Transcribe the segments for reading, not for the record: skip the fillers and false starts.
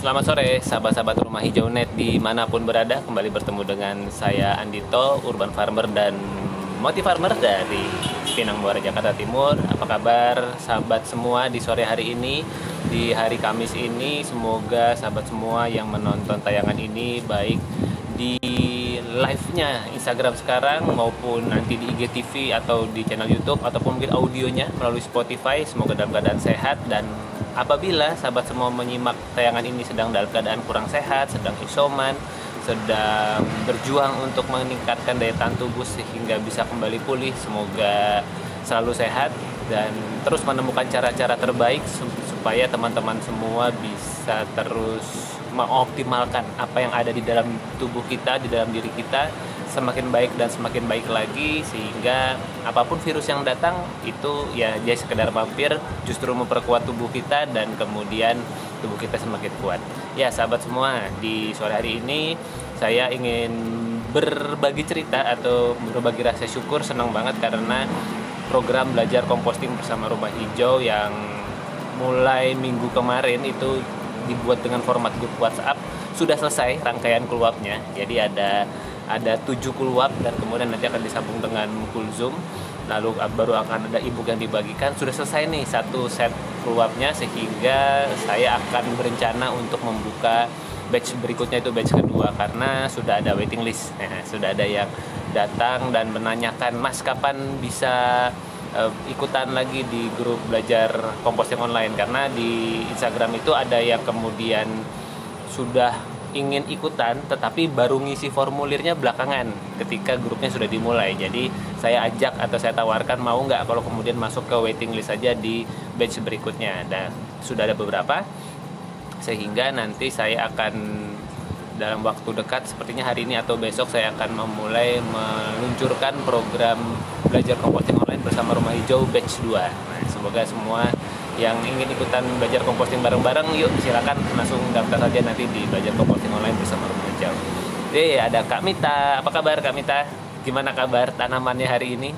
Selamat sore sahabat-sahabat Rumah Hijau Net dimanapun berada. Kembali bertemu dengan saya Andito, Urban Farmer dan Motif Farmer dari Pinang Muara, Jakarta Timur. Apa kabar sahabat semua di sore hari ini, di hari Kamis ini? Semoga sahabat semua yang menonton tayangan ini baik di live-nya Instagram sekarang maupun nanti di IGTV atau di channel YouTube ataupun mungkin audionya melalui Spotify, semoga dalam keadaan sehat. Dan apabila sahabat semua menyimak tayangan ini sedang dalam keadaan kurang sehat, sedang isoman, sedang berjuang untuk meningkatkan daya tahan tubuh sehingga bisa kembali pulih, semoga selalu sehat dan terus menemukan cara-cara terbaik supaya teman-teman semua bisa terus mengoptimalkan apa yang ada di dalam tubuh kita, di dalam diri kita semakin baik dan semakin baik lagi, sehingga apapun virus yang datang itu ya dia sekedar mampir, justru memperkuat tubuh kita dan kemudian tubuh kita semakin kuat. Ya sahabat semua, di sore hari ini saya ingin berbagi cerita atau berbagi rasa syukur. Senang banget karena program belajar composting bersama Rumah Hijau yang mulai minggu kemarin itu dibuat dengan format grup WhatsApp sudah selesai rangkaian keluapnya. Jadi ada 7 keluap dan kemudian nanti akan disambung dengan Google Zoom. Lalu baru akan ada ebook yang dibagikan. Sudah selesai nih satu set keluapnya, sehingga saya akan berencana untuk membuka batch berikutnya, itu batch kedua, karena sudah ada waiting list. Sudah ada yang datang dan menanyakan, "Mas, kapan bisa ikutan lagi di grup belajar composting online?" Karena di Instagram itu ada yang kemudian sudah ingin ikutan tetapi baru ngisi formulirnya belakangan ketika grupnya sudah dimulai. Jadi saya ajak atau saya tawarkan, mau nggak kalau kemudian masuk ke waiting list saja di batch berikutnya. Dan sudah ada beberapa, sehingga nanti saya akan dalam waktu dekat, sepertinya hari ini atau besok, saya akan memulai meluncurkan program belajar composting online bersama Rumah Hijau batch 2. Nah, semoga semua yang ingin ikutan belajar composting bareng-bareng, yuk silakan langsung daftar saja nanti di belajar composting online bersama Rumah Hijau. Jadi ada Kak Mita. Apa kabar Kak Mita? Gimana kabar tanamannya hari ini?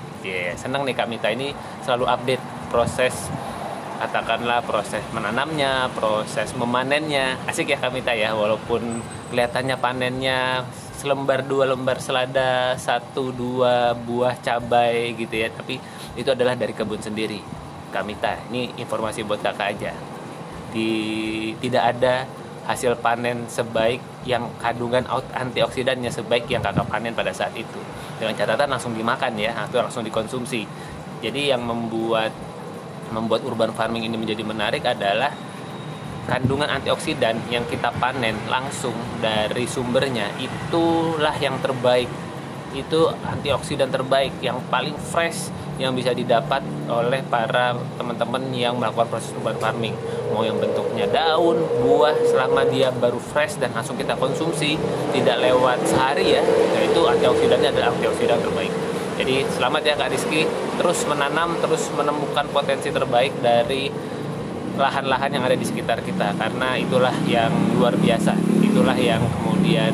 Senang nih Kak Mita ini selalu update proses, katakanlah proses menanamnya, proses memanennya. Asik ya Kak Mita ya, walaupun kelihatannya panennya selembar 2 lembar selada, 1-2 buah cabai gitu ya, tapi itu adalah dari kebun sendiri. Kak Mita, ini informasi buat kakak aja. Tidak ada hasil panen sebaik yang kandungan antioksidannya sebaik yang kakak panen pada saat itu. Dengan catatan langsung dimakan ya, atau langsung dikonsumsi. Jadi yang membuat urban farming ini menjadi menarik adalah kandungan antioksidan yang kita panen langsung dari sumbernya, itulah yang terbaik. Itu antioksidan terbaik yang paling fresh yang bisa didapat oleh para teman-teman yang melakukan proses urban farming. Mau yang bentuknya daun, buah, selama dia baru fresh dan langsung kita konsumsi, tidak lewat sehari ya, itu antioksidannya adalah antioksidan terbaik. Jadi selamat ya Kak Rizky, terus menanam, terus menemukan potensi terbaik dari lahan-lahan yang ada di sekitar kita, karena itulah yang luar biasa, itulah yang kemudian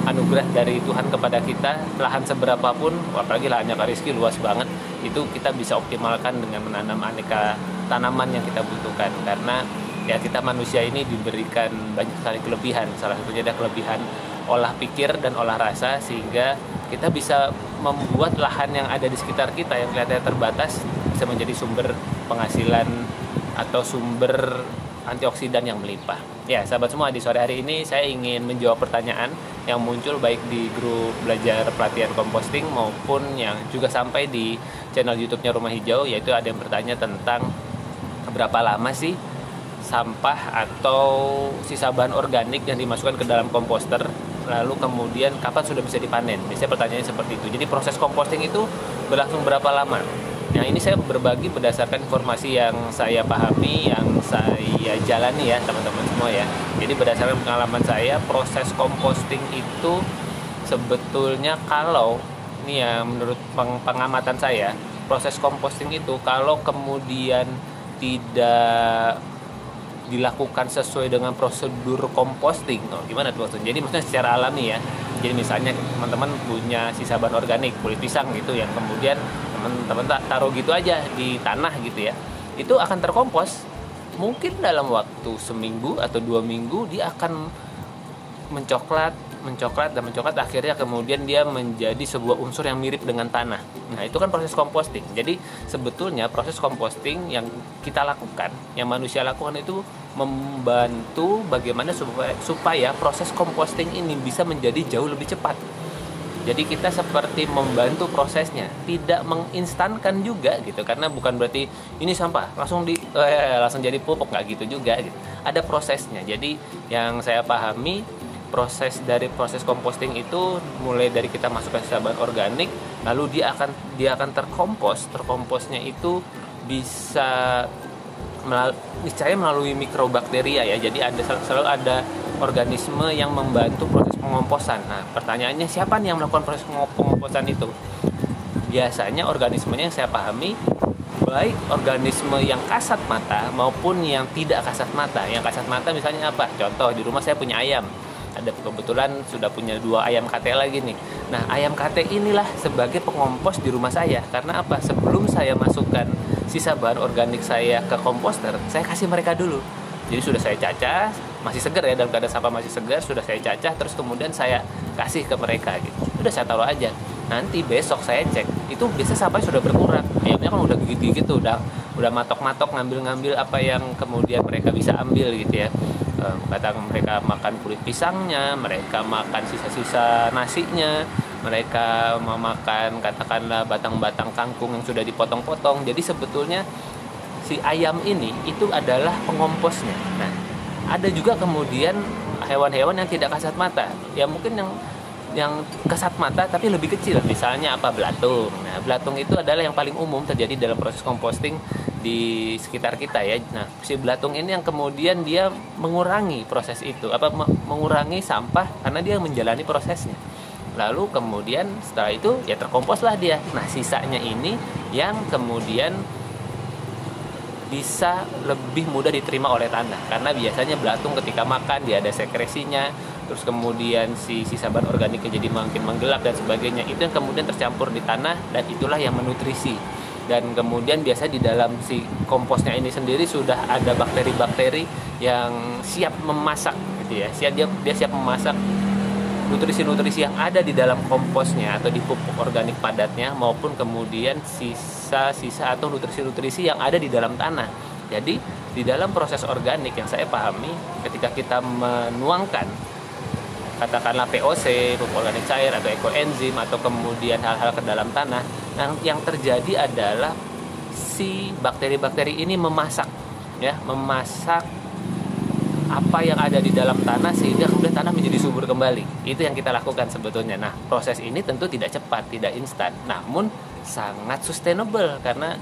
anugerah dari Tuhan kepada kita. Lahan seberapapun, apalagi lahannya Kak Rizky luas banget, itu kita bisa optimalkan dengan menanam aneka tanaman yang kita butuhkan. Karena ya kita manusia ini diberikan banyak sekali kelebihan, salah satunya ada kelebihan olah pikir dan olah rasa, sehingga kita bisa membuat lahan yang ada di sekitar kita yang kelihatannya terbatas bisa menjadi sumber penghasilan atau sumber antioksidan yang melimpah. Ya sahabat semua, di sore hari ini saya ingin menjawab pertanyaan yang muncul baik di grup belajar pelatihan composting maupun yang juga sampai di channel YouTube-nya Rumah Hijau, yaitu ada yang bertanya tentang berapa lama sih sampah atau sisa bahan organik yang dimasukkan ke dalam komposter, lalu kemudian kapan sudah bisa dipanen. Biasanya pertanyaannya seperti itu. Jadi proses composting itu berlangsung berapa lama? Nah, ini saya berbagi berdasarkan informasi yang saya pahami, yang saya jalani ya teman-teman semua ya. Jadi berdasarkan pengalaman saya, proses composting itu sebetulnya kalau ini ya menurut pengamatan saya, proses composting itu kalau kemudian tidak dilakukan sesuai dengan prosedur composting, gimana tuh maksudnya? Jadi maksudnya secara alami ya. Jadi misalnya teman-teman punya sisa bahan organik, kulit pisang gitu, yang kemudian teman-teman taruh gitu aja di tanah gitu ya, itu akan terkompos mungkin dalam waktu seminggu atau 2 minggu dia akan mencoklat akhirnya kemudian dia menjadi sebuah unsur yang mirip dengan tanah. Nah, itu kan proses composting. Jadi sebetulnya proses composting yang kita lakukan, yang manusia lakukan itu membantu bagaimana supaya proses composting ini bisa menjadi jauh lebih cepat. Jadi kita seperti membantu prosesnya, tidak menginstankan juga gitu, karena bukan berarti ini sampah langsung langsung jadi pupuk, nggak gitu juga gitu. Ada prosesnya. Jadi yang saya pahami proses composting itu mulai dari kita masukkan sisa bahan organik, lalu dia akan terkomposnya itu bisa melalui mikrobakteria ya. Jadi selalu ada organisme yang membantu proses pengomposan. Nah, pertanyaannya siapa nih yang melakukan proses pengomposan itu? Biasanya organismenya yang saya pahami baik organisme yang kasat mata maupun yang tidak kasat mata. Yang kasat mata misalnya apa? Contoh, di rumah saya punya ayam. Ada kebetulan sudah punya 2 ayam kate lagi nih. Nah, ayam kate inilah sebagai pengompos di rumah saya. Karena apa? Sebelum saya masukkan sisa bahan organik saya ke komposter, saya kasih mereka dulu. Jadi sudah saya cacah, masih segar ya, dalam keadaan sampah masih segar, sudah saya cacah, terus kemudian saya kasih ke mereka gitu. Udah saya taruh aja. Nanti besok saya cek, itu biasa sampahnya sudah berkurang. Ayamnya kan udah gigit-gigit tuh, udah matok-matok ngambil-ngambil apa yang kemudian mereka bisa ambil gitu ya. Kadang mereka makan kulit pisangnya, mereka makan sisa-sisa nasinya, mereka memakan katakanlah batang-batang kangkung yang sudah dipotong-potong. Jadi sebetulnya si ayam ini itu adalah pengomposnya. Nah, ada juga kemudian hewan-hewan yang tidak kasat mata. Ya mungkin yang kasat mata tapi lebih kecil. Misalnya apa? Belatung. Nah, belatung itu adalah yang paling umum terjadi dalam proses composting di sekitar kita ya. Nah, si belatung ini yang kemudian dia mengurangi proses itu, mengurangi sampah karena dia menjalani prosesnya. Lalu kemudian setelah itu ya terkomposlah dia. Nah, sisanya ini yang kemudian bisa lebih mudah diterima oleh tanah, karena biasanya belatung ketika makan dia ada sekresinya, terus kemudian si sisa bahan organiknya jadi makin menggelap dan sebagainya, itu yang kemudian tercampur di tanah dan itulah yang menutrisi. Dan kemudian biasa di dalam si komposnya ini sendiri sudah ada bakteri-bakteri yang siap memasak gitu ya, dia siap memasak nutrisi-nutrisi yang ada di dalam komposnya atau di pupuk organik padatnya, maupun kemudian sisa-sisa atau nutrisi-nutrisi yang ada di dalam tanah. Jadi di dalam proses organik yang saya pahami, ketika kita menuangkan katakanlah POC, pupuk organik cair atau ekoenzim atau kemudian hal-hal ke dalam tanah, yang terjadi adalah si bakteri-bakteri ini memasak apa yang ada di dalam tanah sehingga kemudian tanah menjadi subur kembali. Itu yang kita lakukan sebetulnya. Nah, proses ini tentu tidak cepat, tidak instan, namun sangat sustainable karena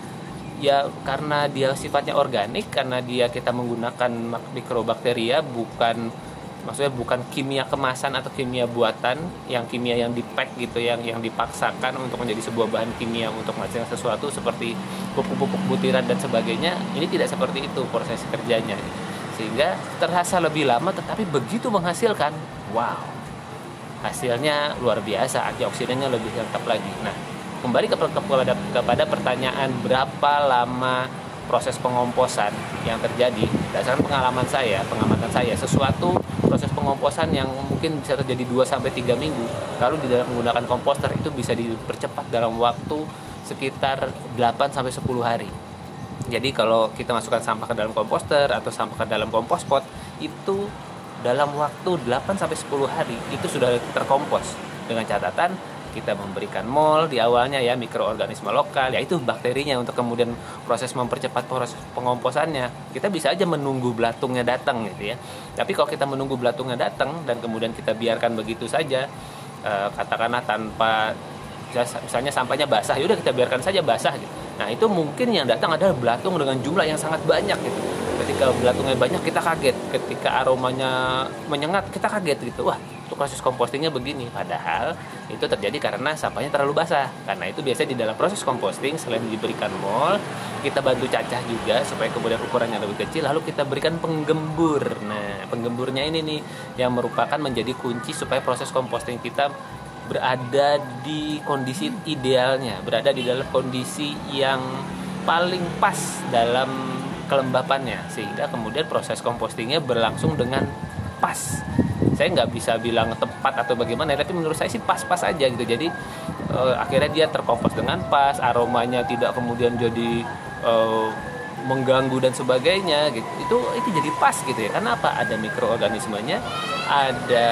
dia sifatnya organik, karena kita menggunakan mikrobakteria, bukan kimia kemasan atau kimia buatan, kimia yang di-pack gitu, yang dipaksakan untuk menjadi sebuah bahan kimia untuk menghasilkan sesuatu seperti pupuk-pupuk butiran dan sebagainya. Ini tidak seperti itu proses kerjanya, sehingga terasa lebih lama tetapi begitu menghasilkan, wow, hasilnya luar biasa, antioksidannya lebih lengkap lagi. Nah, kembali kepada pertanyaan berapa lama proses pengomposan yang terjadi, berdasarkan pengamatan saya, sesuatu proses pengomposan yang mungkin bisa terjadi 2-3 minggu, lalu di dalam menggunakan komposter itu bisa dipercepat dalam waktu sekitar 8-10 hari. Jadi kalau kita masukkan sampah ke dalam komposter atau sampah ke dalam kompospot, itu dalam waktu 8-10 hari itu sudah terkompos, dengan catatan kita memberikan MOL di awalnya ya, mikroorganisme lokal, yaitu bakterinya untuk kemudian proses mempercepat proses pengomposannya. Kita bisa aja menunggu belatungnya datang gitu ya. Tapi kalau kita menunggu belatungnya datang dan kemudian kita biarkan begitu saja, katakanlah tanpa, misalnya sampahnya basah, yaudah kita biarkan saja basah gitu. Nah, itu mungkin yang datang adalah belatung dengan jumlah yang sangat banyak gitu. Ketika belatungnya banyak kita kaget, ketika aromanya menyengat kita kaget gitu. Wah, itu proses compostingnya begini. Padahal itu terjadi karena sampahnya terlalu basah. Karena itu biasanya di dalam proses composting selain diberikan MOL, kita bantu cacah juga supaya kemudian ukurannya lebih kecil, lalu kita berikan penggembur. Nah, penggemburnya ini nih yang merupakan menjadi kunci supaya proses composting kita berada di kondisi idealnya, berada di dalam kondisi yang paling pas dalam kelembapannya, sehingga kemudian proses compostingnya berlangsung dengan pas. Saya nggak bisa bilang tepat atau bagaimana, tapi menurut saya sih pas-pas aja gitu. Jadi akhirnya dia terkompos dengan pas, aromanya tidak kemudian jadi mengganggu dan sebagainya gitu. Itu jadi pas gitu ya. Karena apa? Ada mikroorganismenya, ada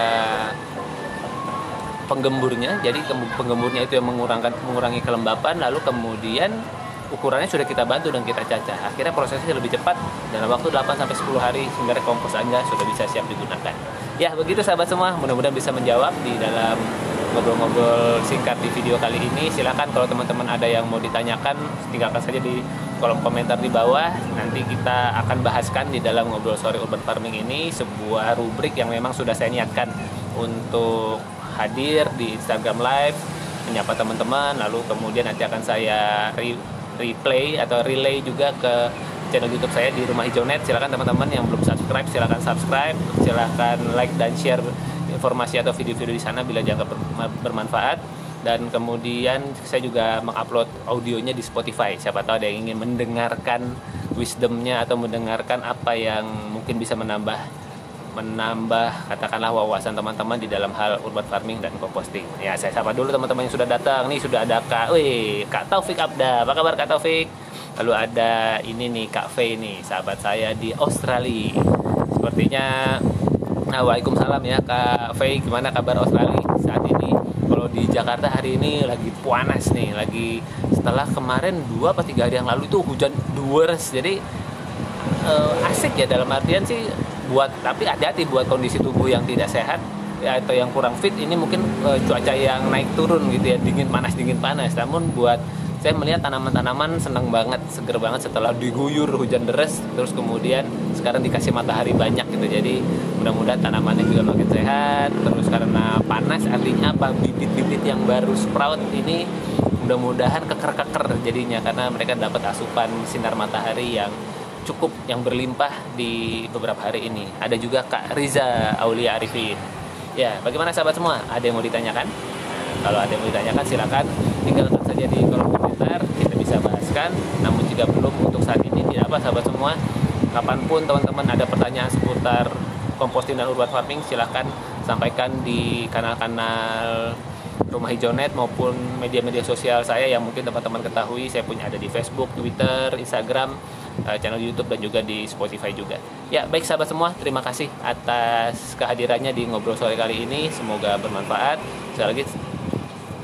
penggemburnya. Jadi penggemburnya itu yang mengurangi kelembapan, lalu kemudian ukurannya sudah kita bantu dan kita cacah. Akhirnya prosesnya lebih cepat, dalam waktu 8-10 hari sehingga kompos Anda sudah bisa siap digunakan. Ya, begitu sahabat semua, mudah-mudahan bisa menjawab di dalam ngobrol-ngobrol singkat di video kali ini. Silakan kalau teman-teman ada yang mau ditanyakan, tinggalkan saja di kolom komentar di bawah. Nanti kita akan bahaskan di dalam ngobrol sore urban farming ini, sebuah rubrik yang memang sudah saya niatkan untuk hadir di Instagram Live, menyapa teman-teman, lalu kemudian nanti akan saya replay atau relay juga ke channel YouTube saya di Rumah Hijau Net. Silakan teman-teman yang belum subscribe, silakan subscribe, silakan like dan share informasi atau video-video di sana bila dianggap bermanfaat. Dan kemudian saya juga mengupload audionya di Spotify. Siapa tahu ada yang ingin mendengarkan wisdomnya atau mendengarkan apa yang mungkin bisa menambah katakanlah wawasan teman-teman di dalam hal urban farming dan composting. Ya, saya sapa dulu teman-teman yang sudah datang. Nih sudah ada Kak Taufik Abda. Apa kabar Kak Taufik? Lalu ada ini nih Kak Faye nih, sahabat saya di Australia. Sepertinya waalaikumsalam ya Kak Faye, gimana kabar Australia saat ini? Kalau di Jakarta hari ini lagi panas nih, lagi setelah kemarin 2 atau 3 hari yang lalu itu hujan deras. Jadi asik ya, dalam artian sih tapi hati-hati buat kondisi tubuh yang tidak sehat ya, atau yang kurang fit. Ini mungkin cuaca yang naik turun gitu ya, dingin panas. Namun buat saya melihat tanaman-tanaman senang banget, seger banget setelah diguyur hujan deras, terus kemudian sekarang dikasih matahari banyak gitu. Jadi mudah-mudahan tanamannya juga makin sehat. Terus karena panas artinya apa, bibit-bibit yang baru sprout ini mudah-mudahan keker-keker jadinya, karena mereka dapat asupan sinar matahari yang cukup, yang berlimpah di beberapa hari ini. Ada juga Kak Riza Aulia Arifin. Ya, bagaimana sahabat semua? Ada yang mau ditanyakan? Kalau ada yang mau ditanyakan silakan tinggalkan saja di kolom komentar, kita bisa bahaskan. Namun jika belum, untuk saat ini tidak apa sahabat semua. Kapanpun teman-teman ada pertanyaan seputar composting dan urban farming, silakan sampaikan di kanal-kanal Rumah Hijau Net maupun media-media sosial saya yang mungkin teman-teman ketahui. Saya punya ada di Facebook, Twitter, Instagram, channel YouTube, dan juga di Spotify juga. Ya, baik sahabat semua, terima kasih atas kehadirannya di ngobrol sore kali ini. Semoga bermanfaat. Sekali lagi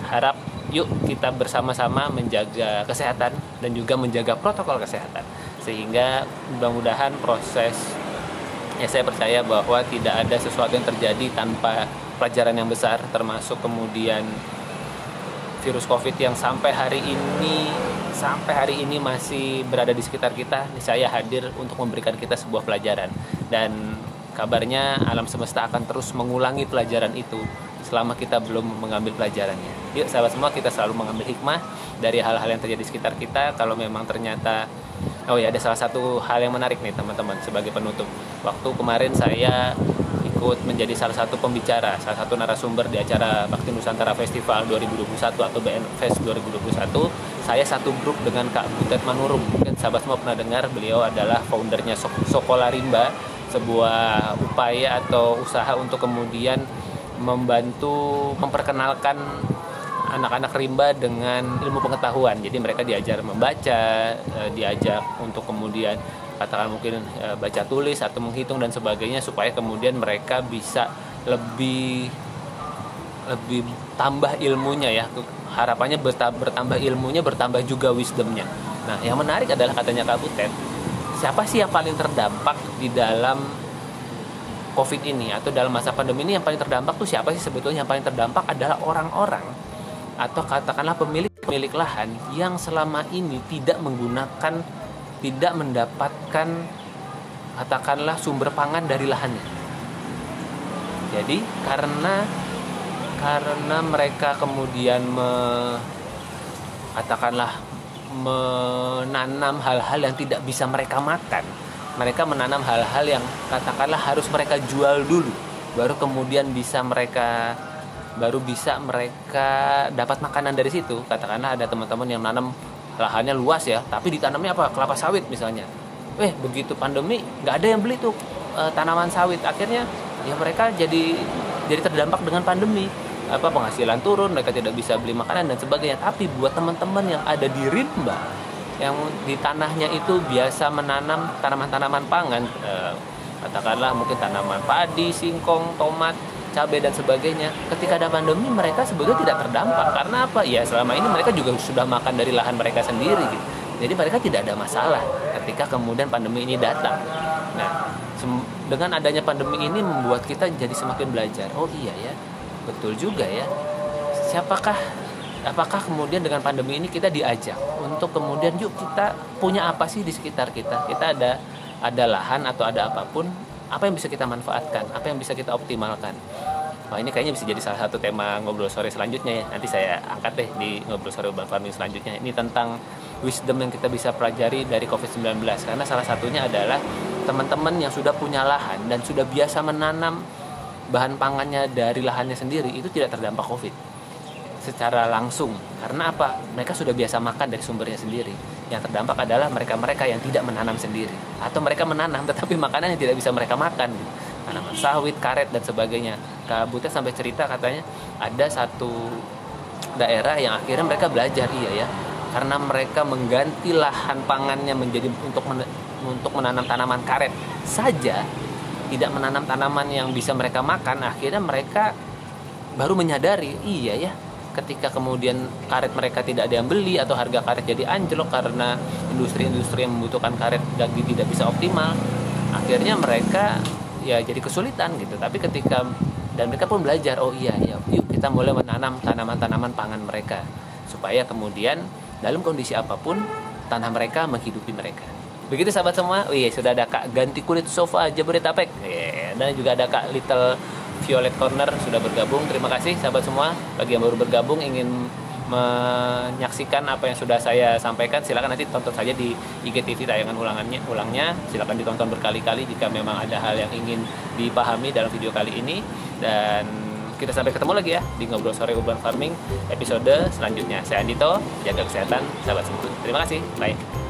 harap yuk kita bersama-sama menjaga kesehatan dan juga menjaga protokol kesehatan, sehingga mudah-mudahan saya percaya bahwa tidak ada sesuatu yang terjadi tanpa pelajaran yang besar, termasuk kemudian virus COVID yang sampai hari ini masih berada di sekitar kita. Saya hadir untuk memberikan kita sebuah pelajaran, dan kabarnya alam semesta akan terus mengulangi pelajaran itu selama kita belum mengambil pelajarannya. Yuk sahabat semua, kita selalu mengambil hikmah dari hal-hal yang terjadi di sekitar kita. Kalau memang ternyata ada salah satu hal yang menarik nih teman-teman sebagai penutup. Waktu kemarin saya ikut menjadi salah satu pembicara, salah satu narasumber di acara Bakti Nusantara Festival 2021 atau BNFest 2021. Saya satu grup dengan Kak Butet Manurung. Mungkin sahabat semua pernah dengar, beliau adalah foundernya Sokola Rimba, sebuah upaya atau usaha untuk kemudian membantu memperkenalkan anak-anak rimba dengan ilmu pengetahuan. Jadi mereka diajar membaca, diajak untuk kemudian katakan mungkin baca tulis atau menghitung dan sebagainya, supaya kemudian mereka bisa lebih tambah ilmunya ya. Harapannya bertambah ilmunya, bertambah juga wisdomnya. Nah, yang menarik adalah katanya Kak Butet, siapa sih yang paling terdampak di dalam COVID ini atau dalam masa pandemi ini? Yang paling terdampak tuh siapa sih sebetulnya? Yang paling terdampak adalah orang-orang atau katakanlah pemilik lahan yang selama ini tidak mendapatkan katakanlah sumber pangan dari lahannya. Jadi karena mereka kemudian menanam hal-hal yang tidak bisa mereka makan. Mereka menanam hal-hal yang katakanlah harus mereka jual dulu, baru kemudian bisa mereka dapat makanan dari situ. Katakanlah ada teman-teman yang nanam lahannya luas ya, tapi ditanamnya apa? Kelapa sawit misalnya. begitu pandemi nggak ada yang beli tuh tanaman sawit. Akhirnya ya mereka jadi terdampak dengan pandemi. Penghasilan turun, mereka tidak bisa beli makanan dan sebagainya. Tapi buat teman-teman yang ada di rimba, yang di tanahnya itu biasa menanam tanaman-tanaman pangan, katakanlah mungkin tanaman padi, singkong, tomat, cabai dan sebagainya, ketika ada pandemi mereka sebetulnya tidak terdampak. Karena apa? Ya selama ini mereka juga sudah makan dari lahan mereka sendiri gitu. Jadi mereka tidak ada masalah ketika kemudian pandemi ini datang. Nah, dengan adanya pandemi ini membuat kita jadi semakin belajar. Oh iya ya, betul juga ya. Apakah kemudian dengan pandemi ini kita diajak untuk kemudian yuk kita punya apa sih di sekitar kita? Kita ada lahan atau ada apapun, apa yang bisa kita manfaatkan, apa yang bisa kita optimalkan. Wah, ini kayaknya bisa jadi salah satu tema ngobrol sore selanjutnya ya. Nanti saya angkat deh di ngobrol sore urban farming selanjutnya. Ini tentang wisdom yang kita bisa pelajari dari COVID-19. Karena salah satunya adalah teman-teman yang sudah punya lahan dan sudah biasa menanam bahan pangannya dari lahannya sendiri, itu tidak terdampak COVID secara langsung. Karena apa? Mereka sudah biasa makan dari sumbernya sendiri. Yang terdampak adalah mereka-mereka yang tidak menanam sendiri, atau mereka menanam tetapi makanan yang tidak bisa mereka makan, tanaman sawit, karet dan sebagainya. Kak Butet sampai cerita katanya ada satu daerah yang akhirnya mereka belajar, iya ya, karena mereka mengganti lahan pangannya menjadi untuk menanam tanaman karet saja, tidak menanam tanaman yang bisa mereka makan. Akhirnya mereka baru menyadari, iya ya, ketika kemudian karet mereka tidak ada yang beli atau harga karet jadi anjlok karena industri-industri yang membutuhkan karet tidak bisa optimal, akhirnya mereka ya jadi kesulitan gitu. Tapi dan mereka pun belajar, oh iya ya, yuk kita mulai menanam tanaman-tanaman pangan mereka supaya kemudian dalam kondisi apapun tanah mereka menghidupi mereka. Begitu sahabat semua. Sudah ada Kak Ganti Kulit Sofa Jabodetabek, dan juga ada Kak Little Violet Corner sudah bergabung. Terima kasih sahabat semua. Bagi yang baru bergabung ingin menyaksikan apa yang sudah saya sampaikan, silakan nanti tonton saja di IGTV tayangan ulangnya. Silakan ditonton berkali-kali jika memang ada hal yang ingin dipahami dalam video kali ini. Dan kita sampai ketemu lagi ya di Ngobrol Sore Urban Farming episode selanjutnya. Saya Andito, jaga kesehatan sahabat semua. Terima kasih, bye.